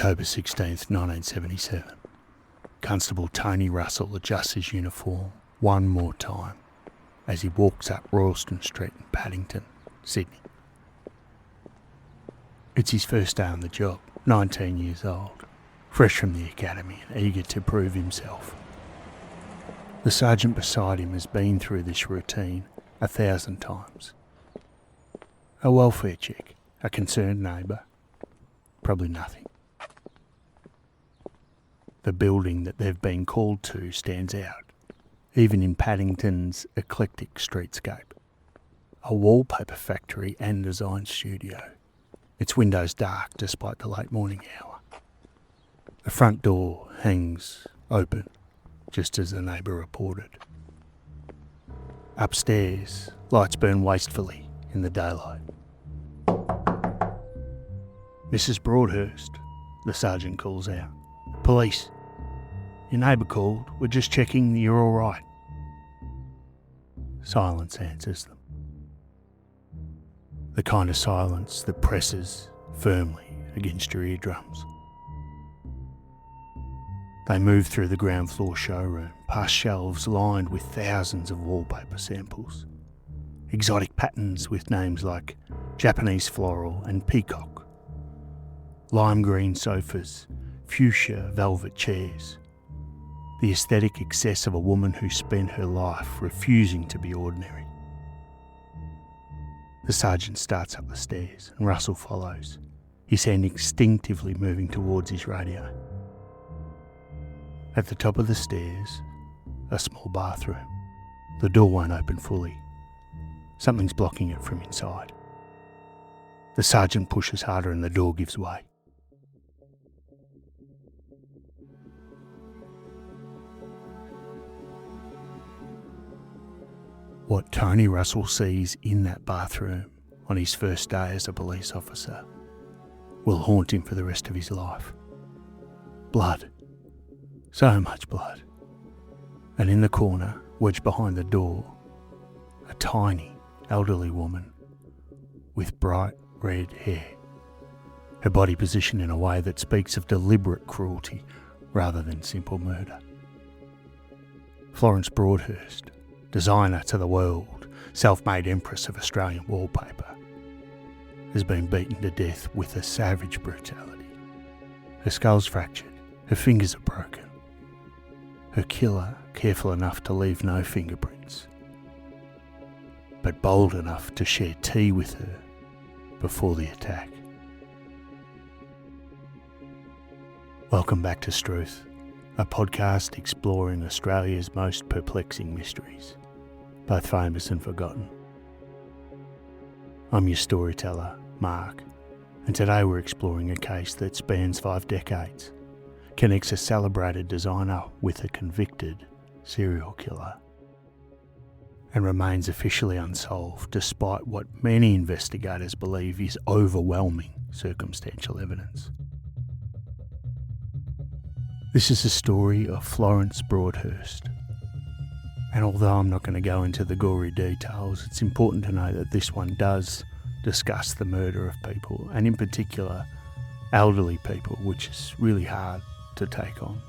October 16th, 1977. Constable Tony Russell adjusts his uniform one more time as he walks up Royalston Street in Paddington, Sydney. It's his first day on the job, 19 years old, fresh from the academy and eager to prove himself. The sergeant beside him has been through this routine 1,000 times. A welfare check, a concerned neighbour, probably nothing. The building that they've been called to stands out, even in Paddington's eclectic streetscape. A wallpaper factory and design studio. Its windows dark despite the late morning hour. The front door hangs open, just as the neighbour reported. Upstairs, lights burn wastefully in the daylight. "Mrs. Broadhurst," the sergeant calls out. "Police. Your neighbour called. We're just checking that you're all right." Silence answers them. The kind of silence that presses firmly against your eardrums. They move through the ground floor showroom, past shelves lined with thousands of wallpaper samples. Exotic patterns with names like Japanese floral and peacock. Lime green sofas, fuchsia velvet chairs. The aesthetic excess of a woman who spent her life refusing to be ordinary. The sergeant starts up the stairs and Russell follows, his hand instinctively moving towards his radio. At the top of the stairs, a small bathroom. The door won't open fully. Something's blocking it from inside. The sergeant pushes harder and the door gives way. What Tony Russell sees in that bathroom on his first day as a police officer will haunt him for the rest of his life. Blood. So much blood. And in the corner, wedged behind the door, a tiny, elderly woman with bright red hair. Her body positioned in a way that speaks of deliberate cruelty rather than simple murder. Florence Broadhurst, designer to the world, self-made empress of Australian wallpaper, has been beaten to death with a savage brutality. Her skull's fractured, her fingers are broken. Her killer careful enough to leave no fingerprints, but bold enough to share tea with her before the attack. Welcome back to Strewth, a podcast exploring Australia's most perplexing mysteries, both famous and forgotten. I'm your storyteller, Mark, and today we're exploring a case that spans 5 decades, connects a celebrated designer with a convicted serial killer, and remains officially unsolved despite what many investigators believe is overwhelming circumstantial evidence. This is the story of Florence Broadhurst. And although I'm not going to go into the gory details, it's important to know that this one does discuss the murder of people, and in particular, elderly people, which is really hard to take on.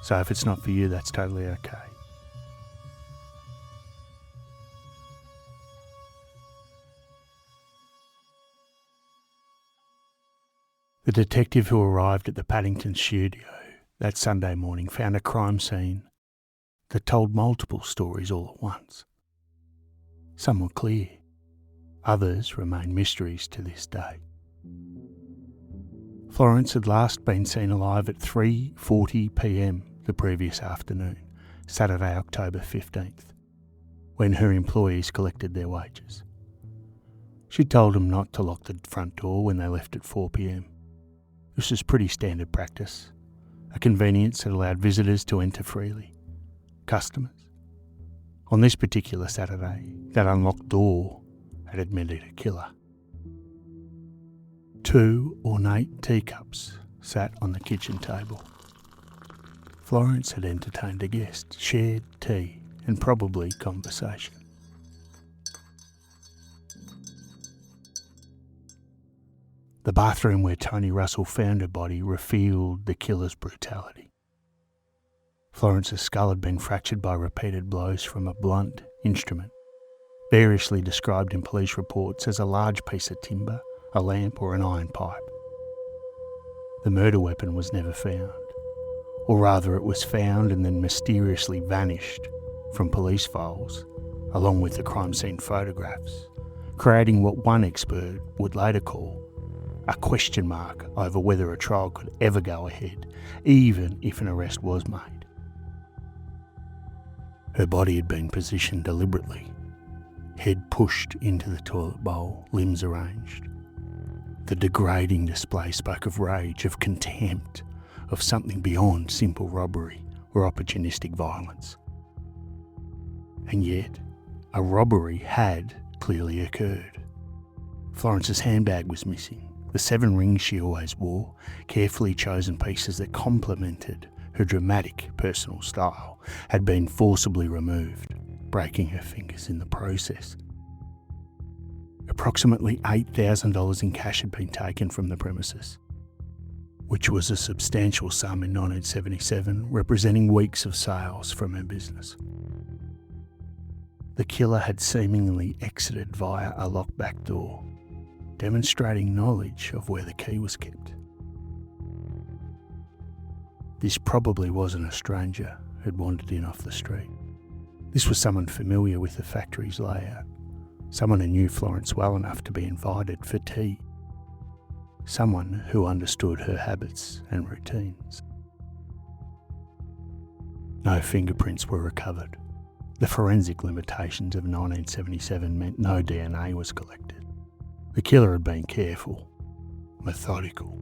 So if it's not for you, that's totally okay. The detective who arrived at the Paddington studio that Sunday morning found a crime scene that told multiple stories all at once. Some were clear, others remain mysteries to this day. Florence had last been seen alive at 3:40 p.m. the previous afternoon, Saturday, October 15th, when her employees collected their wages. She told them not to lock the front door when they left at 4 p.m. This was pretty standard practice, a convenience that allowed visitors to enter freely. Customers. On this particular Saturday, that unlocked door had admitted a killer. 2 ornate teacups sat on the kitchen table. Florence had entertained a guest, shared tea and probably conversation. The bathroom where Tony Russell found her body revealed the killer's brutality. Florence's skull had been fractured by repeated blows from a blunt instrument, variously described in police reports as a large piece of timber, a lamp or an iron pipe. The murder weapon was never found, or rather it was found and then mysteriously vanished from police files, along with the crime scene photographs, creating what one expert would later call a question mark over whether a trial could ever go ahead, even if an arrest was made. Her body had been positioned deliberately, head pushed into the toilet bowl, limbs arranged. The degrading display spoke of rage, of contempt, of something beyond simple robbery or opportunistic violence. And yet, a robbery had clearly occurred. Florence's handbag was missing. The 7 rings she always wore, carefully chosen pieces that complemented her dramatic personal style, had been forcibly removed, breaking her fingers in the process. Approximately $8,000 in cash had been taken from the premises, which was a substantial sum in 1977, representing weeks of sales from her business. The killer had seemingly exited via a locked back door, demonstrating knowledge of where the key was kept. This probably wasn't a stranger who'd wandered in off the street. This was someone familiar with the factory's layout, someone who knew Florence well enough to be invited for tea, someone who understood her habits and routines. No fingerprints were recovered. The forensic limitations of 1977 meant no DNA was collected. The killer had been careful, methodical,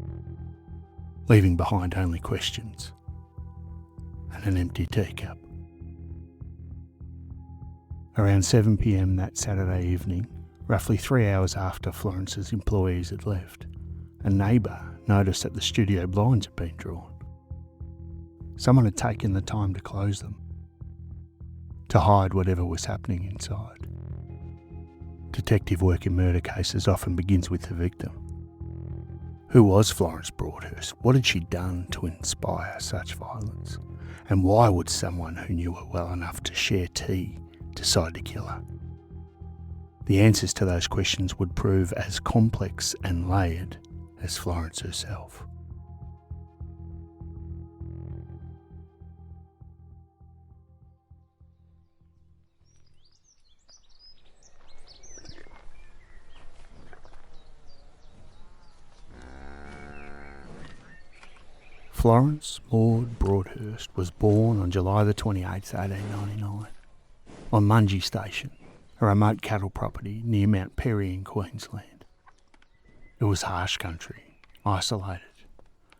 leaving behind only questions and an empty teacup. Around 7 p.m. that Saturday evening, roughly 3 hours after Florence's employees had left, a neighbour noticed that the studio blinds had been drawn. Someone had taken the time to close them, to hide whatever was happening inside. Detective work in murder cases often begins with the victim. Who was Florence Broadhurst? What had she done to inspire such violence? And why would someone who knew her well enough to share tea decide to kill her? The answers to those questions would prove as complex and layered as Florence herself. Florence Maud Broadhurst was born on July the 28th, 1899, on Mungie Station, a remote cattle property near Mount Perry in Queensland. It was harsh country, isolated,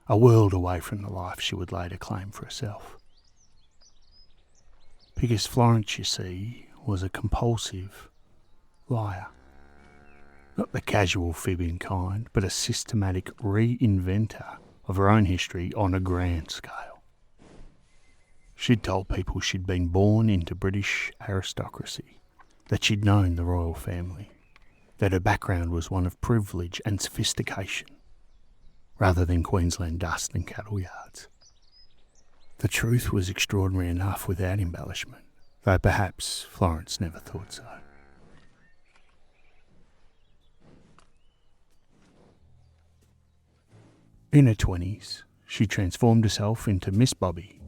a world away from the life she would later claim for herself. Because Florence, you see, was a compulsive liar. Not the casual fibbing kind, but a systematic reinventor of her own history on a grand scale. She'd told people she'd been born into British aristocracy, that she'd known the royal family, that her background was one of privilege and sophistication, rather than Queensland dust and cattle yards. The truth was extraordinary enough without embellishment, though perhaps Florence never thought so. In her 20s, she transformed herself into Miss Bobby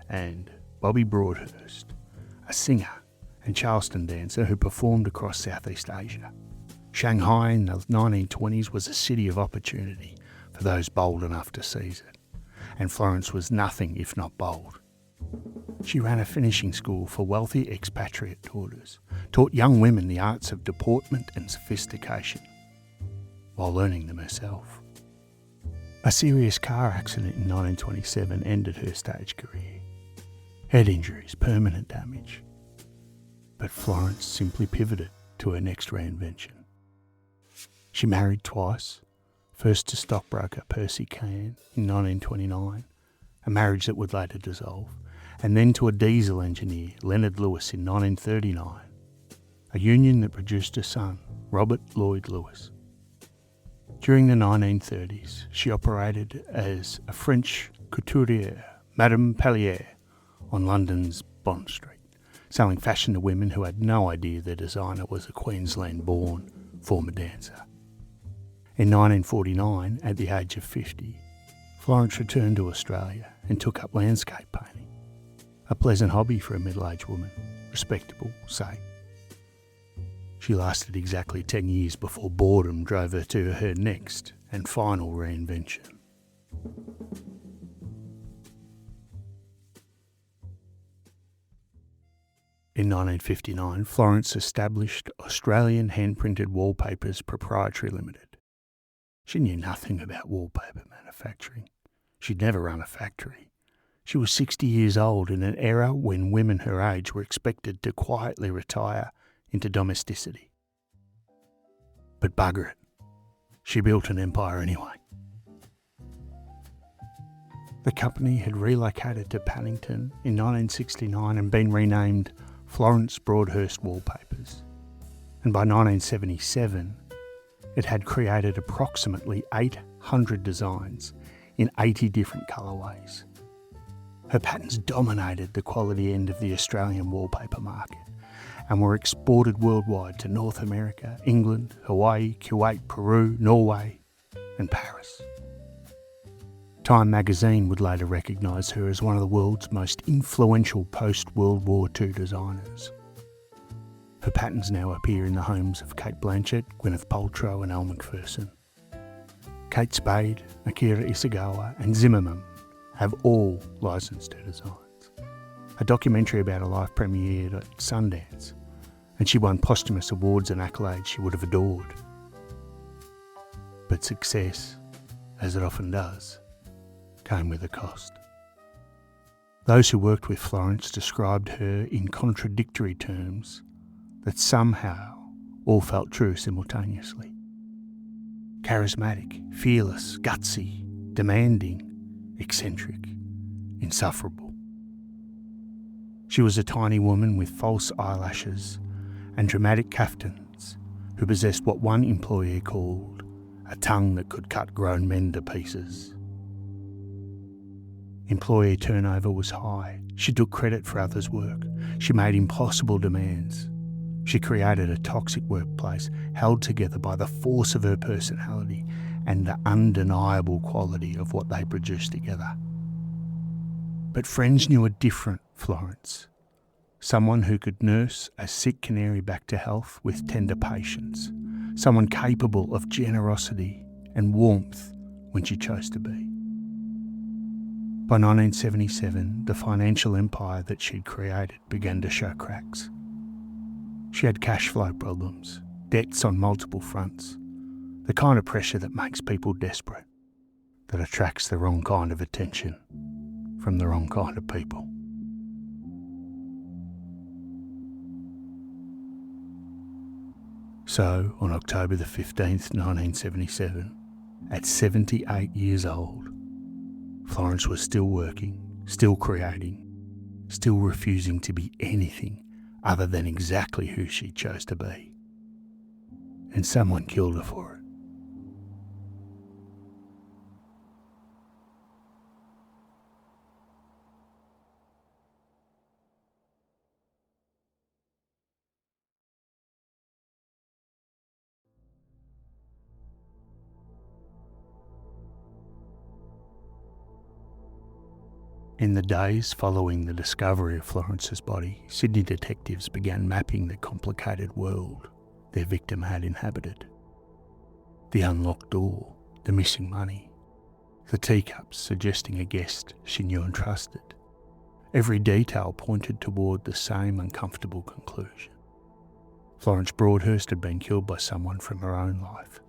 and Bobby Broadhurst, a singer and Charleston dancer who performed across Southeast Asia. Shanghai in the 1920s was a city of opportunity for those bold enough to seize it, and Florence was nothing if not bold. She ran a finishing school for wealthy expatriate daughters, taught young women the arts of deportment and sophistication, while learning them herself. A serious car accident in 1927 ended her stage career. Head injuries, permanent damage. But Florence simply pivoted to her next reinvention. She married twice, first to stockbroker Percy Cann in 1929, a marriage that would later dissolve, and then to a diesel engineer, Leonard Lewis, in 1939, a union that produced a son, Robert Lloyd Lewis. During the 1930s, she operated as a French couturière, Madame Pellier, on London's Bond Street, selling fashion to women who had no idea their designer was a Queensland-born former dancer. In 1949, at the age of 50, Florence returned to Australia and took up landscape painting, a pleasant hobby for a middle-aged woman, respectable, say. She lasted exactly 10 years before boredom drove her to her next and final reinvention. In 1959, Florence established Australian Hand-Printed Wallpapers Proprietary Limited. She knew nothing about wallpaper manufacturing. She'd never run a factory. She was 60 years old in an era when women her age were expected to quietly retire into domesticity. But bugger it, she built an empire anyway. The company had relocated to Paddington in 1969 and been renamed Florence Broadhurst Wallpapers, and by 1977 it had created approximately 800 designs in 80 different colourways. Her patterns dominated the quality end of the Australian wallpaper market and were exported worldwide to North America, England, Hawaii, Kuwait, Peru, Norway and Paris. Time magazine would later recognise her as one of the world's most influential post-World War II designers. Her patterns now appear in the homes of Kate Blanchett, Gwyneth Paltrow and Elle Macpherson. Kate Spade, Akira Isagawa and Zimmerman have all licensed her designs. A documentary about her life premiered at Sundance, and she won posthumous awards and accolades she would have adored. But success, as it often does, came with a cost. Those who worked with Florence described her in contradictory terms that somehow all felt true simultaneously. Charismatic, fearless, gutsy, demanding, eccentric, insufferable. She was a tiny woman with false eyelashes and dramatic kaftans who possessed what one employee called a tongue that could cut grown men to pieces. Employee turnover was high. She took credit for others' work. She made impossible demands. She created a toxic workplace held together by the force of her personality and the undeniable quality of what they produced together. But friends knew a different Florence, someone who could nurse a sick canary back to health with tender patience, someone capable of generosity and warmth when she chose to be. By 1977, the financial empire that she'd created began to show cracks. She had cash flow problems, debts on multiple fronts, the kind of pressure that makes people desperate, that attracts the wrong kind of attention from the wrong kind of people. So, on October the 15th, 1977, at 78 years old, Florence was still working, still creating, still refusing to be anything other than exactly who she chose to be. And someone killed her for it. In the days following the discovery of Florence's body, Sydney detectives began mapping the complicated world their victim had inhabited. The unlocked door, the missing money, the teacups suggesting a guest she knew and trusted. Every detail pointed toward the same uncomfortable conclusion. Florence Broadhurst had been killed by someone from her own life.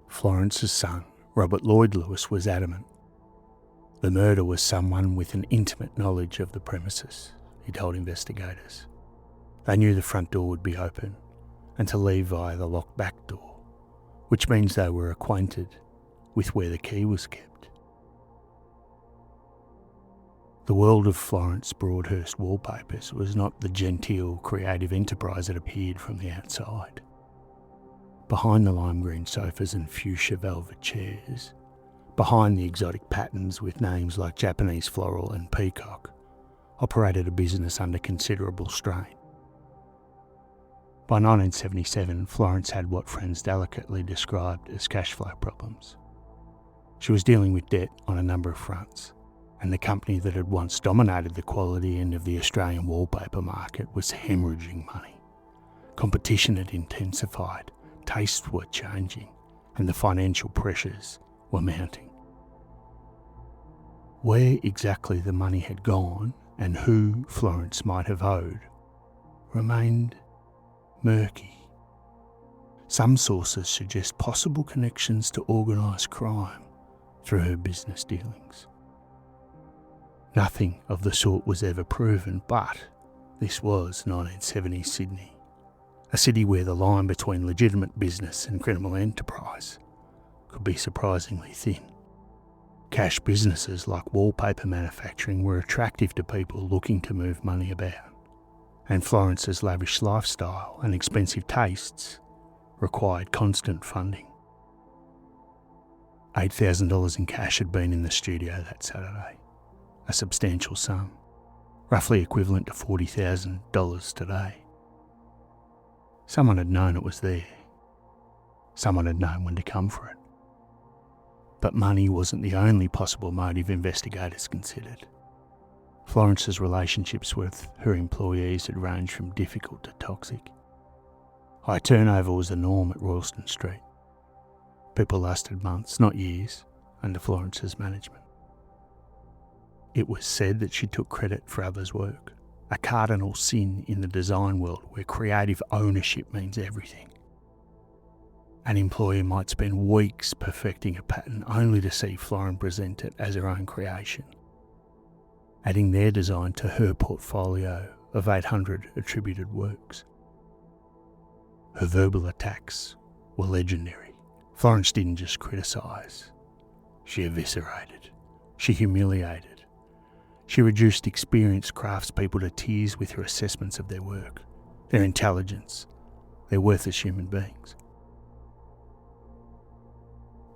Florence's son, Robert Lloyd Lewis, was adamant. The murder was someone with an intimate knowledge of the premises, he told investigators. They knew the front door would be open and to leave via the locked back door, which means they were acquainted with where the key was kept. The world of Florence Broadhurst Wallpapers was not the genteel, creative enterprise it appeared from the outside. Behind the lime green sofas and fuchsia velvet chairs, behind the exotic patterns with names like Japanese Floral and Peacock, operated a business under considerable strain. By 1977, Florence had what friends delicately described as cash flow problems. She was dealing with debt on a number of fronts, and the company that had once dominated the quality end of the Australian wallpaper market was hemorrhaging money. Competition had intensified, tastes were changing, and the financial pressures were mounting. Where exactly the money had gone and who Florence might have owed remained murky. Some sources suggest possible connections to organised crime through her business dealings. Nothing of the sort was ever proven, but this was 1970s Sydney, a city where the line between legitimate business and criminal enterprise could be surprisingly thin. Cash businesses like wallpaper manufacturing were attractive to people looking to move money about, and Florence's lavish lifestyle and expensive tastes required constant funding. $8,000 in cash had been in the studio that Saturday, a substantial sum, roughly equivalent to $40,000 today. Someone had known it was there. Someone had known when to come for it. But money wasn't the only possible motive investigators considered. Florence's relationships with her employees had ranged from difficult to toxic. High turnover was the norm at Royalston Street. People lasted months, not years, under Florence's management. It was said that she took credit for others' work, a cardinal sin in the design world where creative ownership means everything. An employee might spend weeks perfecting a pattern only to see Florence present it as her own creation, adding their design to her portfolio of 800 attributed works. Her verbal attacks were legendary. Florence didn't just criticise, she eviscerated, she humiliated. She reduced experienced craftspeople to tears with her assessments of their work, their intelligence, their worth as human beings.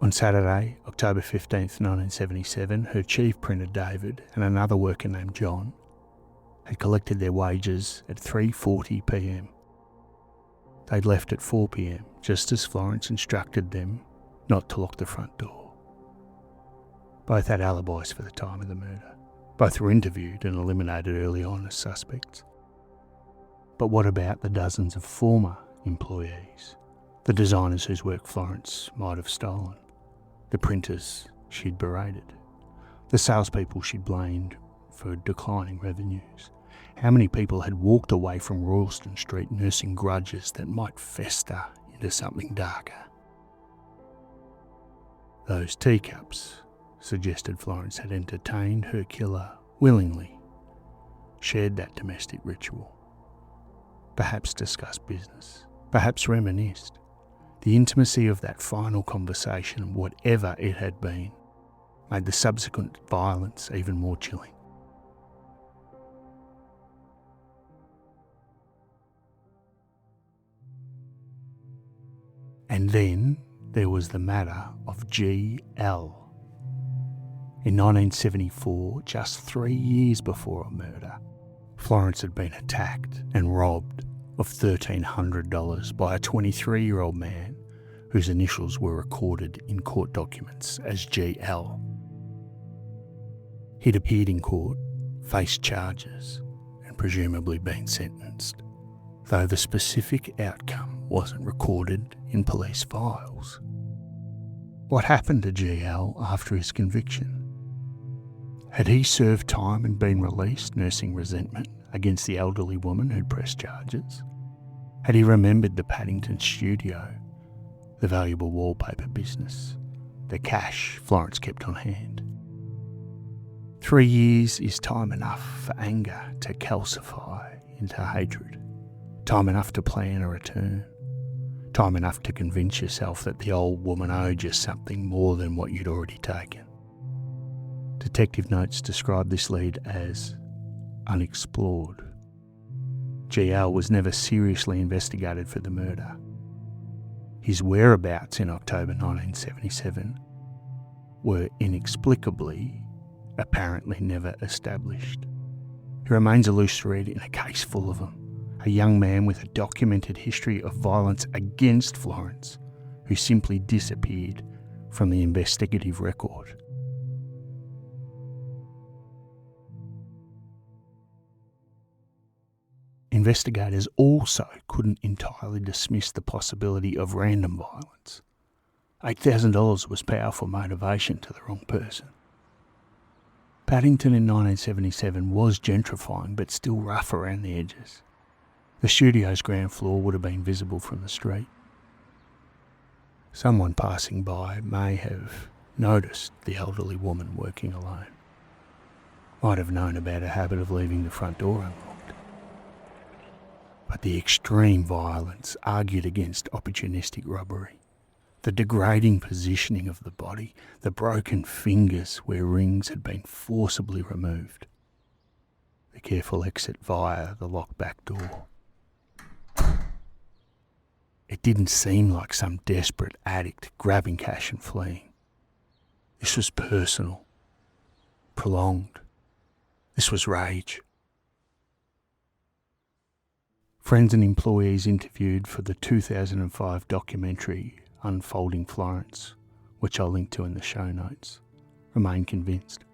On Saturday, October 15th, 1977, her chief printer David and another worker named John had collected their wages at 3:40 p.m. They'd left at 4 p.m, just as Florence instructed them not to lock the front door. Both had alibis for the time of the murder. Both were interviewed and eliminated early on as suspects. But what about the dozens of former employees? The designers whose work Florence might have stolen? The printers she'd berated? The salespeople she'd blamed for declining revenues? How many people had walked away from Royalston Street nursing grudges that might fester into something darker? Those teacups suggested Florence had entertained her killer willingly, shared that domestic ritual, perhaps discussed business, perhaps reminisced. The intimacy of that final conversation, whatever it had been, made the subsequent violence even more chilling. And then there was the matter of G.L. In 1974, just 3 years before a murder, Florence had been attacked and robbed of $1,300 by a 23-year-old man whose initials were recorded in court documents as G.L. He'd appeared in court, faced charges, and presumably been sentenced, though the specific outcome wasn't recorded in police files. What happened to G.L. after his conviction? Had he served time and been released, nursing resentment against the elderly woman who'd pressed charges? Had he remembered the Paddington studio, the valuable wallpaper business, the cash Florence kept on hand? 3 years is time enough for anger to calcify into hatred, time enough to plan a return, time enough to convince yourself that the old woman owed you something more than what you'd already taken. Detective notes describe this lead as unexplored. G.L. was never seriously investigated for the murder. His whereabouts in October 1977 were inexplicably, apparently never established. He remains a loose thread in a case full of them. A young man with a documented history of violence against Florence, who simply disappeared from the investigative record. Investigators also couldn't entirely dismiss the possibility of random violence. $8,000 was powerful motivation to the wrong person. Paddington in 1977 was gentrifying, but still rough around the edges. The studio's ground floor would have been visible from the street. Someone passing by may have noticed the elderly woman working alone. Might have known about her habit of leaving the front door unlocked. But the extreme violence argued against opportunistic robbery. The degrading positioning of the body, the broken fingers where rings had been forcibly removed, the careful exit via the locked back door. It didn't seem like some desperate addict grabbing cash and fleeing. This was personal, prolonged. This was rage. Friends and employees interviewed for the 2005 documentary Unfolding Florence, which I'll link to in the show notes, remain convinced.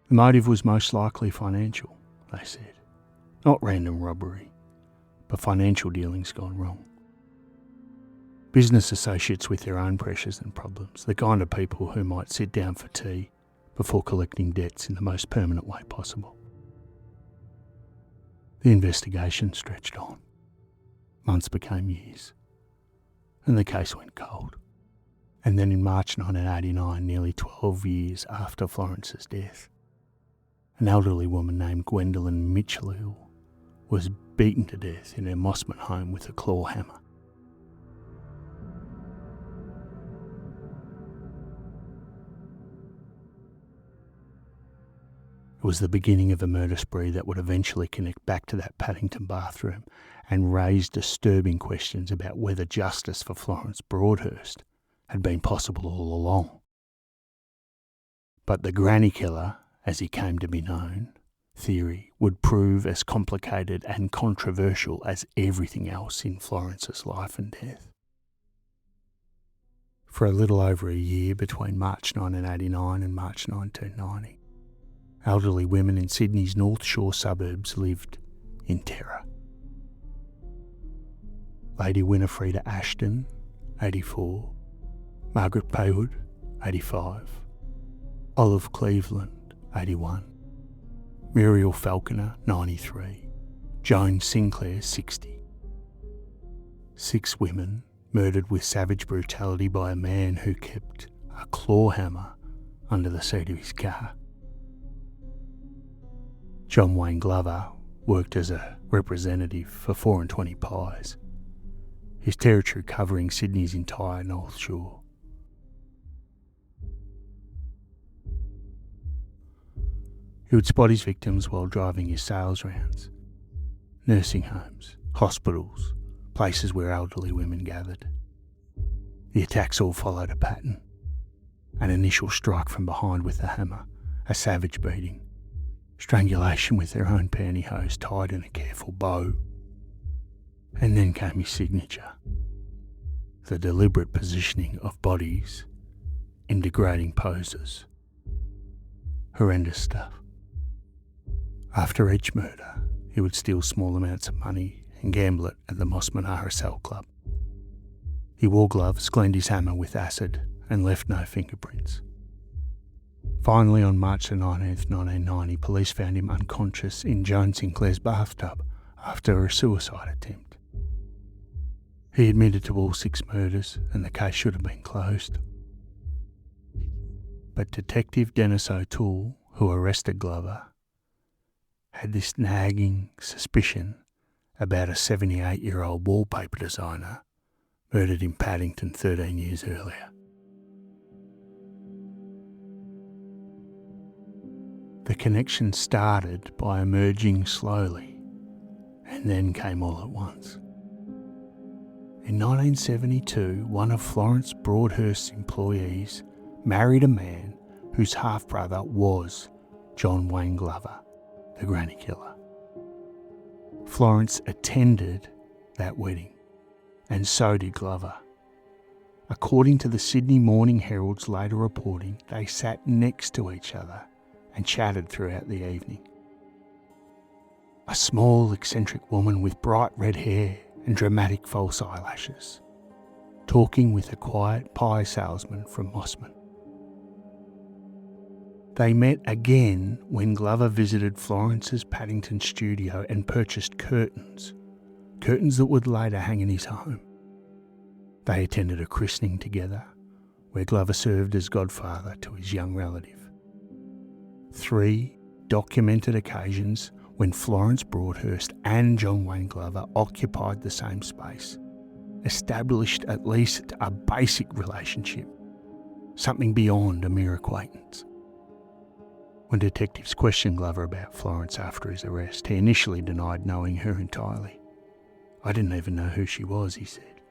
The motive was most likely financial, they said. Not random robbery, but financial dealings gone wrong. Business associates with their own pressures and problems, the kind of people who might sit down for tea before collecting debts in the most permanent way possible. The investigation stretched on. Months became years, and the case went cold. And then in March 1989, nearly 12 years after Florence's death, an elderly woman named Gwendolyn Mitchell was beaten to death in her Mossman home with a claw hammer. It was the beginning of a murder spree that would eventually connect back to that Paddington bathroom and raise disturbing questions about whether justice for Florence Broadhurst had been possible all along. But the granny killer, as he came to be known, theory would prove as complicated and controversial as everything else in Florence's life and death. For a little over a year between March 1989 and March 1990, elderly women in Sydney's North Shore suburbs lived in terror. Lady Winifreda Ashton, 84, Margaret Paywood, 85, Olive Cleveland, 81, Muriel Falconer, 93, Joan Sinclair, 60. 6 women murdered with savage brutality by a man who kept a claw hammer under the seat of his car. John Wayne Glover worked as a representative for 4 and 20 Pies, his territory covering Sydney's entire North Shore. He would spot his victims while driving his sales rounds. Nursing homes, hospitals, places where elderly women gathered. The attacks all followed a pattern. An initial strike from behind with the hammer, a savage beating, strangulation with their own pantyhose tied in a careful bow. And then came his signature, the deliberate positioning of bodies in degrading poses. Horrendous stuff. After each murder, he would steal small amounts of money and gamble it at the Mossman RSL Club. He wore gloves, cleaned his hammer with acid, and left no fingerprints. Finally, on March 19th, 1990, police found him unconscious in Joan Sinclair's bathtub after a suicide attempt. He admitted to all 6 murders, and the case should have been closed. But Detective Dennis O'Toole, who arrested Glover, had this nagging suspicion about a 78-year-old wallpaper designer murdered in Paddington 13 years earlier. The connection started by emerging slowly and then came all at once. In 1972, one of Florence Broadhurst's employees married a man whose half-brother was John Wayne Glover, the granny killer. Florence attended that wedding, and so did Glover. According to the Sydney Morning Herald's later reporting, they sat next to each other and chatted throughout the evening. A small, eccentric woman with bright red hair and dramatic false eyelashes, talking with a quiet pie salesman from Mossman. They met again when Glover visited Florence's Paddington studio and purchased curtains that would later hang in his home. They attended a christening together, where Glover served as godfather to his young relative. 3 documented occasions when Florence Broadhurst and John Wayne Glover occupied the same space, established at least a basic relationship, something beyond a mere acquaintance. When detectives questioned Glover about Florence after his arrest, he initially denied knowing her entirely. "I didn't even know who she was," he said.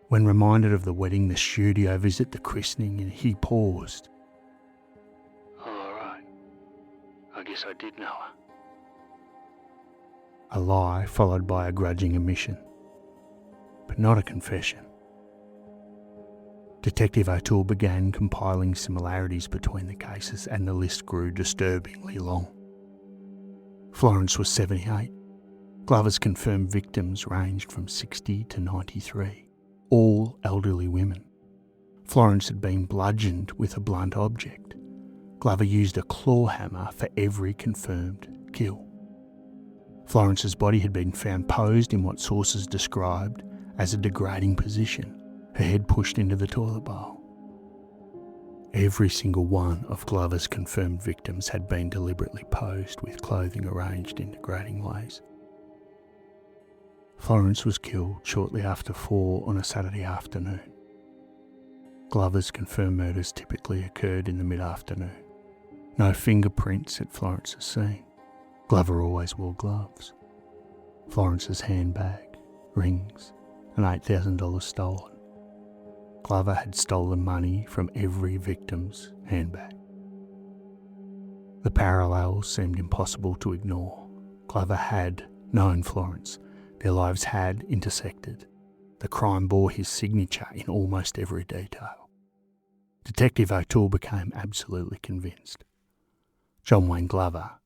When reminded of the wedding, the studio visit, the christening, he paused. "All right, I guess I did know her." A lie followed by a grudging admission, but not a confession. Detective O'Toole began compiling similarities between the cases, and the list grew disturbingly long. Florence was 78. Glover's confirmed victims ranged from 60 to 93, all elderly women. Florence had been bludgeoned with a blunt object. Glover used a claw hammer for every confirmed kill. Florence's body had been found posed in what sources described as a degrading position, her head pushed into the toilet bowl. Every single one of Glover's confirmed victims had been deliberately posed with clothing arranged in degrading ways. Florence was killed shortly after 4 on a Saturday afternoon. Glover's confirmed murders typically occurred in the mid-afternoon. No fingerprints at Florence's scene. Glover always wore gloves. Florence's handbag, rings, and $8,000 stolen. Glover had stolen money from every victim's handbag. The parallels seemed impossible to ignore. Glover had known Florence. Their lives had intersected. The crime bore his signature in almost every detail. Detective O'Toole became absolutely convinced. John Wayne Glover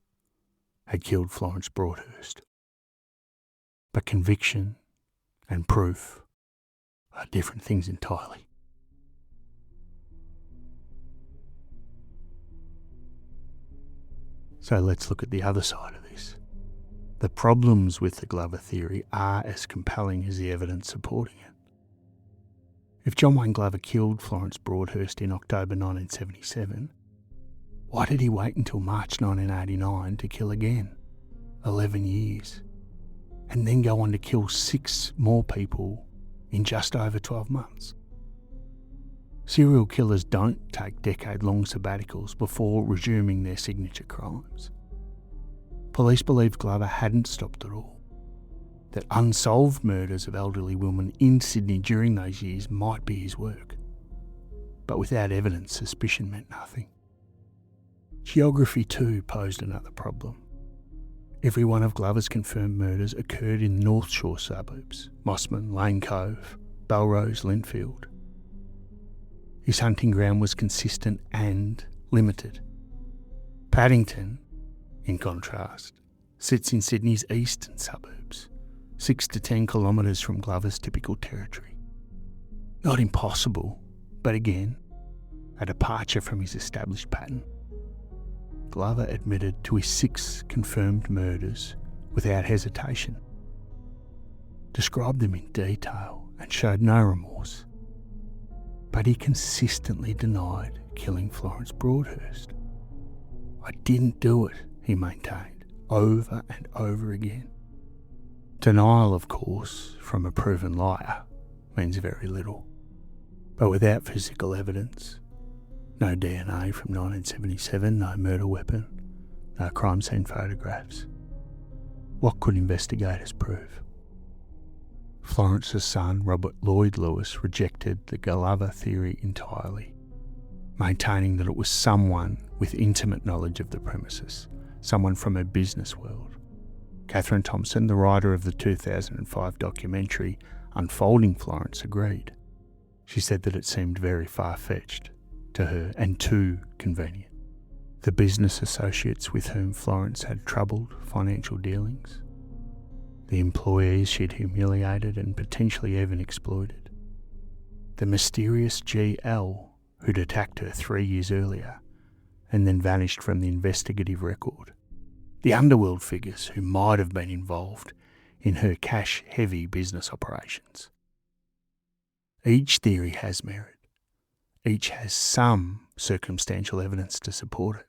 had killed Florence Broadhurst. But conviction and proof are different things entirely. So let's look at the other side of this. The problems with the Glover theory are as compelling as the evidence supporting it. If John Wayne Glover killed Florence Broadhurst in October 1977, why did he wait until March 1989 to kill again? 11 years. And then go on to kill 6 more people in just over 12 months. Serial killers don't take decade-long sabbaticals before resuming their signature crimes. Police believed Glover hadn't stopped at all, that unsolved murders of elderly women in Sydney during those years might be his work. But without evidence, suspicion meant nothing. Geography too posed another problem. Every one of Glover's confirmed murders occurred in North Shore suburbs, Mossman, Lane Cove, Belrose, Linfield. His hunting ground was consistent and limited. Paddington, in contrast, sits in Sydney's eastern suburbs, 6 to 10 kilometres from Glover's typical territory. Not impossible, but again, a departure from his established pattern. Glover admitted to his 6 confirmed murders without hesitation, described them in detail and showed no remorse. But he consistently denied killing Florence Broadhurst. "I didn't do it," he maintained, over and over again. Denial, of course, from a proven liar means very little. But without physical evidence, no DNA from 1977, no murder weapon, no crime scene photographs, what could investigators prove? Florence's son, Robert Lloyd Lewis, rejected the Glover theory entirely, maintaining that it was someone with intimate knowledge of the premises, someone from her business world. Catherine Thompson, the writer of the 2005 documentary Unfolding Florence, agreed. She said that it seemed very far-fetched to her and too convenient. The business associates with whom Florence had troubled financial dealings, the employees she'd humiliated and potentially even exploited, the mysterious GL who'd attacked her 3 years earlier and then vanished from the investigative record, the underworld figures who might have been involved in her cash-heavy business operations. Each theory has merit. Each has some circumstantial evidence to support it,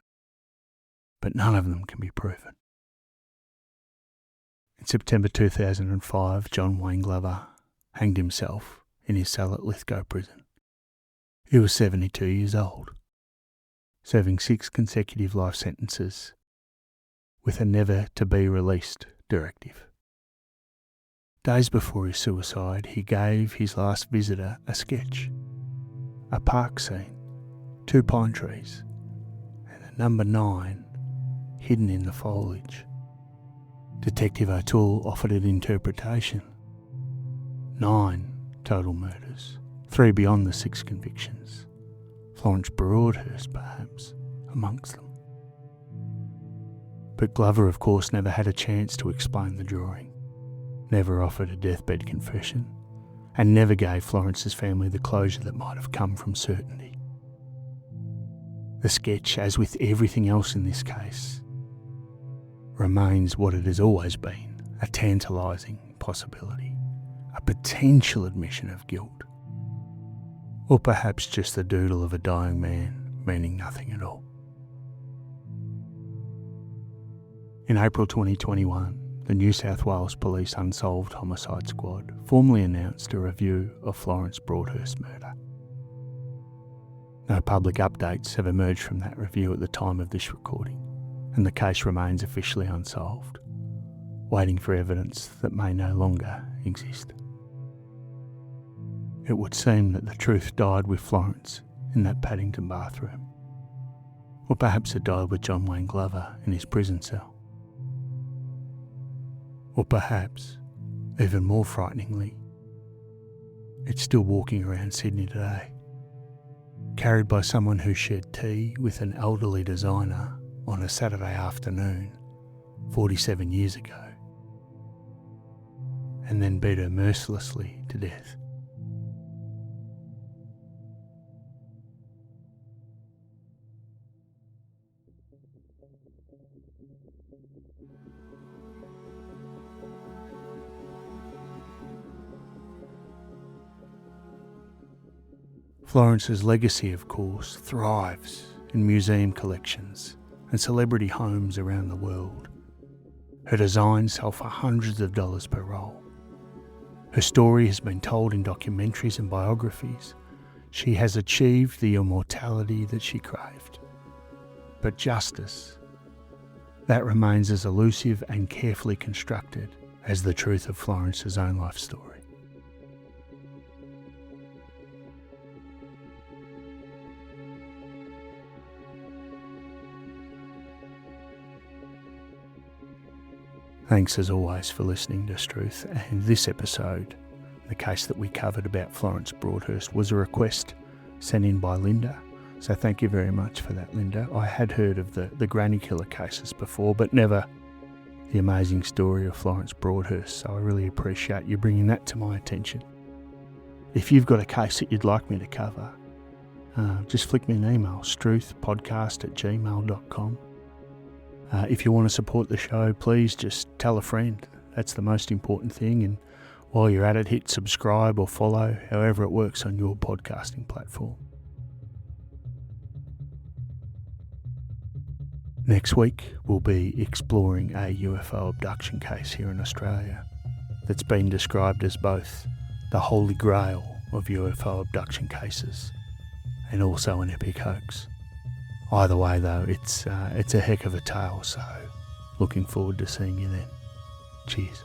but none of them can be proven. In September 2005, John Wayne Glover hanged himself in his cell at Lithgow Prison. He was 72 years old, serving 6 consecutive life sentences with a never-to-be-released directive. Days before his suicide, he gave his last visitor a sketch, a park scene, 2 pine trees, and a number 9 hidden in the foliage. Detective O'Toole offered an interpretation. 9 total murders, 3 beyond the 6 convictions. Florence Broadhurst, perhaps, amongst them. But Glover, of course, never had a chance to explain the drawing, never offered a deathbed confession, and never gave Florence's family the closure that might have come from certainty. The sketch, as with everything else in this case, remains what it has always been, a tantalising possibility, a potential admission of guilt, or perhaps just the doodle of a dying man meaning nothing at all. In April 2021, the New South Wales Police Unsolved Homicide Squad formally announced a review of Florence Broadhurst's murder. No public updates have emerged from that review at the time of this recording, and the case remains officially unsolved, waiting for evidence that may no longer exist. It would seem that the truth died with Florence in that Paddington bathroom, or perhaps it died with John Wayne Glover in his prison cell. Or perhaps, even more frighteningly, it's still walking around Sydney today, carried by someone who shared tea with an elderly designer on a Saturday afternoon 47 years ago, and then beat her mercilessly to death. Florence's legacy, of course, thrives in museum collections and celebrity homes around the world. Her designs sell for hundreds of dollars per roll. Her story has been told in documentaries and biographies. She has achieved the immortality that she craved. But justice, that remains as elusive and carefully constructed as the truth of Florence's own life story. Thanks as always for listening to Strewth, and this episode, the case that we covered about Florence Broadhurst, was a request sent in by Linda, so thank you very much for that, Linda. I had heard of the granny killer cases before, but never the amazing story of Florence Broadhurst, so I really appreciate you bringing that to my attention. If you've got a case that you'd like me to cover, just flick me an email, strewthpodcast@gmail.com. If you want to support the show, please just tell a friend. That's the most important thing. And while you're at it, hit subscribe or follow, however it works on your podcasting platform. Next week, we'll be exploring a UFO abduction case here in Australia that's been described as both the holy grail of UFO abduction cases and also an epic hoax. Either way, though, it's a heck of a tale, so looking forward to seeing you then. Cheers.